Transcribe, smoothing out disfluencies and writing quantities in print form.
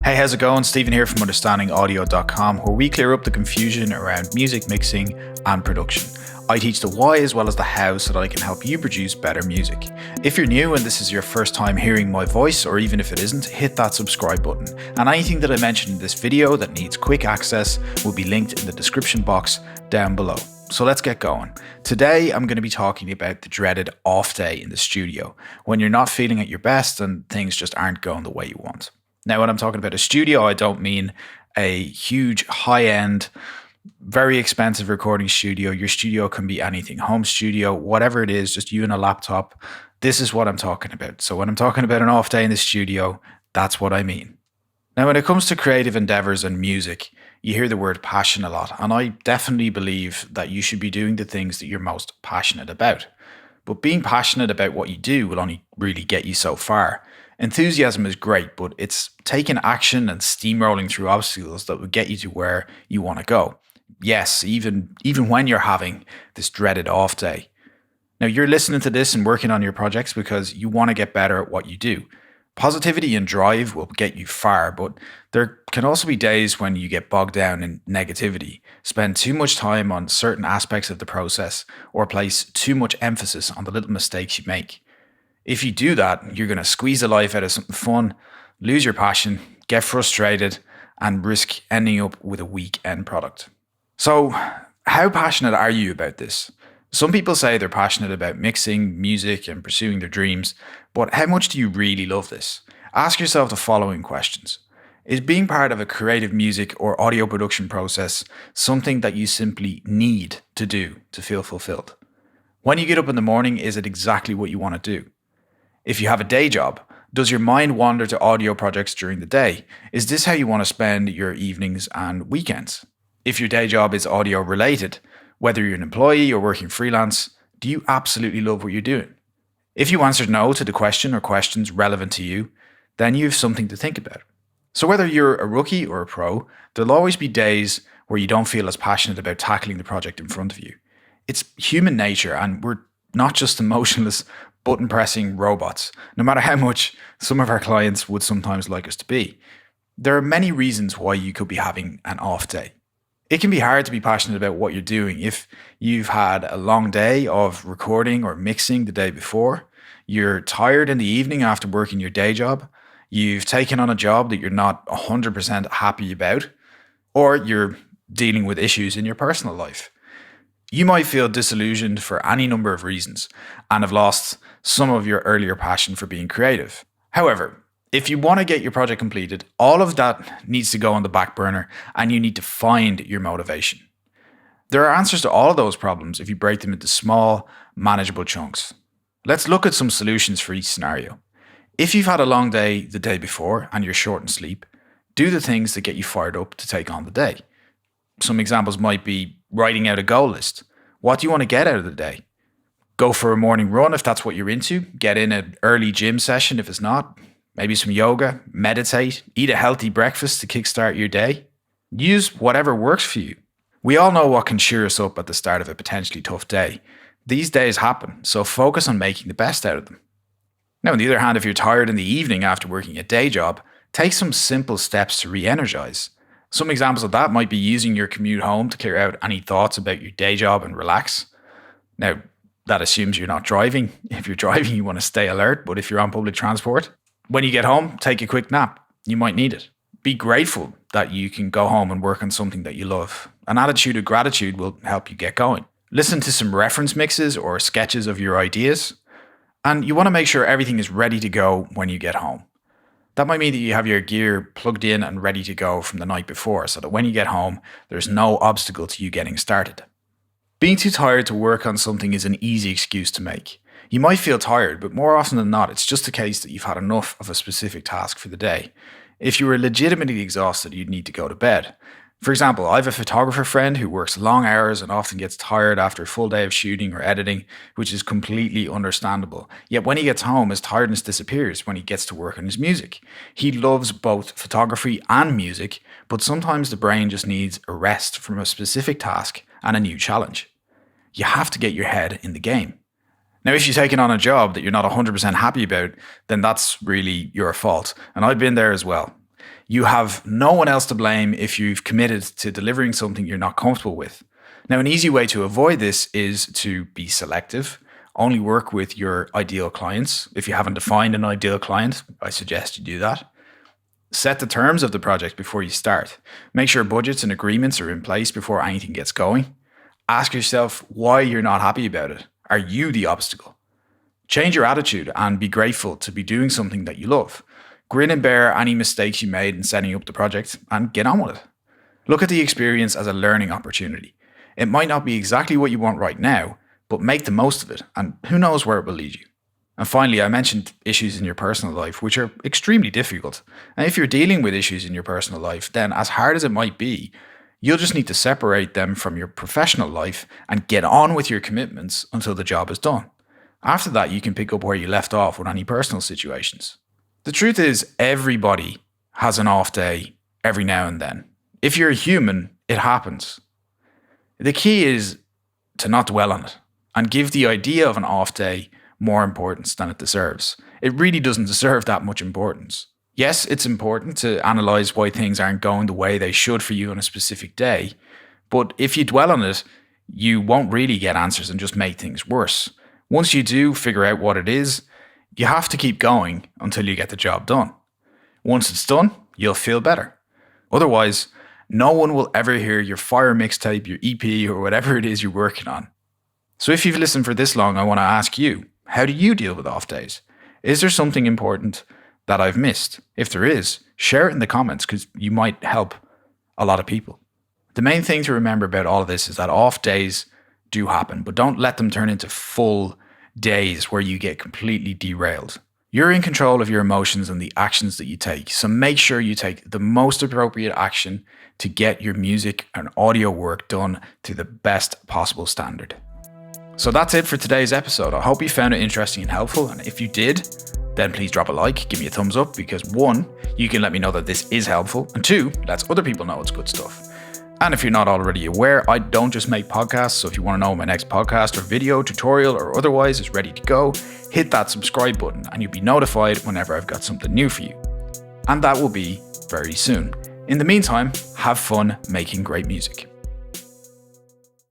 Hey, how's it going? Stephen here from understandingaudio.com, where we clear up the confusion around music mixing and production. I teach the why as well as the how so that I can help you produce better music. If you're new and this is your first time hearing my voice, or even if it isn't, hit that subscribe button. And anything that I mentioned in this video that needs quick access will be linked in the description box down below. So let's get going. Today, I'm going to be talking about the dreaded off day in the studio, when you're not feeling at your best and things just aren't going the way you want. Now, when I'm talking about a studio, I don't mean a huge, high-end, very expensive recording studio. Your studio can be anything, home studio, whatever it is, just you and a laptop. This is what I'm talking about. So when I'm talking about an off day in the studio, that's what I mean. Now, when it comes to creative endeavors and music, you hear the word passion a lot, and I definitely believe that you should be doing the things that you're most passionate about. But being passionate about what you do will only really get you so far. Enthusiasm is great, but it's taking action and steamrolling through obstacles that will get you to where you want to go. Yes, even when you're having this dreaded off day. Now, you're listening to this and working on your projects because you want to get better at what you do. Positivity and drive will get you far, but there can also be days when you get bogged down in negativity, spend too much time on certain aspects of the process, or place too much emphasis on the little mistakes you make. If you do that, you're going to squeeze the life out of something fun, lose your passion, get frustrated, and risk ending up with a weak end product. So, how passionate are you about this? Some people say they're passionate about mixing, music, and pursuing their dreams, but how much do you really love this? Ask yourself the following questions. Is being part of a creative music or audio production process something that you simply need to do to feel fulfilled? When you get up in the morning, is it exactly what you want to do? If you have a day job, does your mind wander to audio projects during the day? Is this how you want to spend your evenings and weekends? If your day job is audio related, whether you're an employee or working freelance, do you absolutely love what you're doing? If you answered no to the question or questions relevant to you, then you have something to think about. So whether you're a rookie or a pro, there'll always be days where you don't feel as passionate about tackling the project in front of you. It's human nature, and we're not just emotionless, button-pressing robots, no matter how much some of our clients would sometimes like us to be. There are many reasons why you could be having an off day. It can be hard to be passionate about what you're doing if you've had a long day of recording or mixing the day before, you're tired in the evening after working your day job, you've taken on a job that you're not 100% happy about, or you're dealing with issues in your personal life. You might feel disillusioned for any number of reasons and have lost some of your earlier passion for being creative. However, if you want to get your project completed, all of that needs to go on the back burner and you need to find your motivation. There are answers to all of those problems if you break them into small, manageable chunks. Let's look at some solutions for each scenario. If you've had a long day the day before and you're short in sleep, do the things that get you fired up to take on the day. Some examples might be writing out a goal list. What do you want to get out of the day? Go for a morning run if that's what you're into. Get in an early gym session if it's not. Maybe some yoga, meditate, eat a healthy breakfast to kickstart your day. Use whatever works for you. We all know what can cheer us up at the start of a potentially tough day. These days happen, so focus on making the best out of them. Now, on the other hand, if you're tired in the evening after working a day job, take some simple steps to re-energize. Some examples of that might be using your commute home to clear out any thoughts about your day job and relax. Now, that assumes you're not driving. If you're driving, you want to stay alert, but if you're on public transport, when you get home, take a quick nap. You might need it. Be grateful that you can go home and work on something that you love. An attitude of gratitude will help you get going. Listen to some reference mixes or sketches of your ideas. And you want to make sure everything is ready to go when you get home. That might mean that you have your gear plugged in and ready to go from the night before so that when you get home, there's no obstacle to you getting started. Being too tired to work on something is an easy excuse to make. You might feel tired, but more often than not, it's just a case that you've had enough of a specific task for the day. If you were legitimately exhausted, you'd need to go to bed. For example, I have a photographer friend who works long hours and often gets tired after a full day of shooting or editing, which is completely understandable. Yet when he gets home, his tiredness disappears when he gets to work on his music. He loves both photography and music, but sometimes the brain just needs a rest from a specific task and a new challenge. You have to get your head in the game. Now, if you're taking on a job that you're not 100% happy about, then that's really your fault. And I've been there as well. You have no one else to blame if you've committed to delivering something you're not comfortable with. Now, an easy way to avoid this is to be selective. Only work with your ideal clients. If you haven't defined an ideal client, I suggest you do that. Set the terms of the project before you start. Make sure budgets and agreements are in place before anything gets going. Ask yourself why you're not happy about it. Are you the obstacle? Change your attitude and be grateful to be doing something that you love. Grin and bear any mistakes you made in setting up the project and get on with it. Look at the experience as a learning opportunity. It might not be exactly what you want right now, but make the most of it, and who knows where it will lead you. And finally, I mentioned issues in your personal life, which are extremely difficult. And if you're dealing with issues in your personal life, then as hard as it might be, you'll just need to separate them from your professional life and get on with your commitments until the job is done. After that, you can pick up where you left off with any personal situations. The truth is, everybody has an off day every now and then. If you're a human, it happens. The key is to not dwell on it and give the idea of an off day more importance than it deserves. It really doesn't deserve that much importance. Yes, it's important to analyze why things aren't going the way they should for you on a specific day, but if you dwell on it, you won't really get answers and just make things worse. Once you do figure out what it is, you have to keep going until you get the job done. Once it's done, you'll feel better. Otherwise, no one will ever hear your fire mixtape, your EP, or whatever it is you're working on. So if you've listened for this long, I want to ask you, how do you deal with off days? Is there something important that I've missed? If there is, share it in the comments because you might help a lot of people. The main thing to remember about all of this is that off days do happen, but don't let them turn into full days where you get completely derailed. You're in control of your emotions and the actions that you take, so make sure you take the most appropriate action to get your music and audio work done to the best possible standard. So that's it for today's episode. I hope you found it interesting and helpful, and if you did, then please drop a like, give me a thumbs up, because 1, you can let me know that this is helpful, and 2, lets other people know it's good stuff. And if you're not already aware, I don't just make podcasts, so if you want to know my next podcast or video, tutorial, or otherwise is ready to go, hit that subscribe button and you'll be notified whenever I've got something new for you. And that will be very soon. In the meantime, have fun making great music.